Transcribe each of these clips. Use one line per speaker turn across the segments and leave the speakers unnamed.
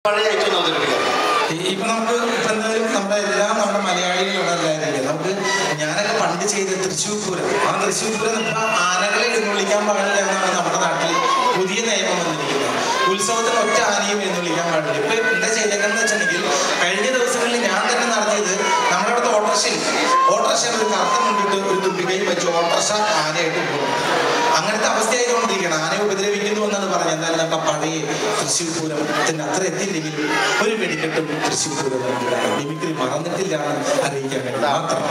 ഇപ്പൊ നമുക്ക് ഇപ്പൊ എന്തായാലും നമ്മുടെ മലയാളികളുള്ളതായിരിക്കും. നമുക്ക് ഞാനൊക്കെ പണ്ട് ചെയ്ത തൃശ്ശൂർ പൂരം, ആ തൃശ്ശൂർ പൂരം ഇപ്പൊ ആനകളെ എഴുന്നള്ളിക്കാൻ പാടില്ല എന്നാണ് നമ്മുടെ നാട്ടിൽ പുതിയ നിയമം വന്നിരിക്കുന്നത്. ഉത്സവത്തിന് ഒറ്റ ആനയും എഴുന്നള്ളിക്കാൻ പാടില്ല. ഇപ്പൊ എന്താ ചെയ്തേക്കെന്ന് വെച്ചിട്ടുണ്ടെങ്കിൽ കഴിഞ്ഞ ദിവസങ്ങളിൽ ഞാൻ തന്നെ നടത്തിയത് നമ്മുടെ അവിടുത്തെ ഓട്ടോറിക്ഷയിൽ ഒരു കറുത്ത മുണ്ടിട്ട് ഒരു തുമ്പിക്കൈയും വെച്ച് ഓട്ടോറിക്ഷ ആനയായിട്ട് പോകും. അങ്ങനത്തെ അവസ്ഥയായതുകൊണ്ടിരിക്കണം. ആനയെ ഉപദ്രവിക്കുന്നു എന്നാണ് പറഞ്ഞത്. എന്തായാലും നമുക്ക് പഴയ തൃശ്ശൂർ പൂരത്തിന് അത്ര എത്തിയില്ലെങ്കിലും ഒരു വെടിക്കെട്ടും തൃശ്ശൂർ പൂരം മിമിക്രി മറന്നിട്ടില്ലാന്ന് അറിയിക്കാൻ വേണ്ടി മാത്രം.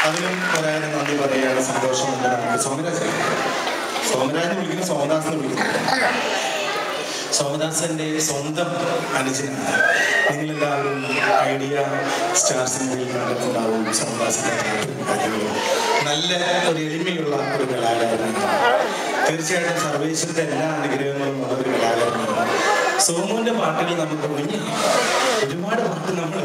അതിനും പറയാനും നന്ദി പറയുകയാണ്. സന്തോഷമുണ്ട്. നമുക്ക് സോമരാജ് വിളിക്കുന്ന സോമദാസിനെ വിളിക്കുന്നു. സോമദാസന്റെ സ്വന്തം അനുജനാണ്. നിങ്ങളെല്ലാവരും ഐഡിയ സ്റ്റാർ സിനിമയിൽ കണ്ടിട്ടുണ്ടാവും. സോമദാസിന്റെ കാര്യങ്ങളും നല്ല ഒരു എളിമയുള്ള ഒരു കലാകാരനാണ്. തീർച്ചയായിട്ടും സർവേശ്വരന്റെ എല്ലാ അനുഗ്രഹങ്ങളും ഉള്ള ഒരു കലാകാരനാണ്. സോമുവിന്റെ പാട്ടുകൾ നമുക്ക് ഒരുപാട് പാട്ട് നമ്മൾ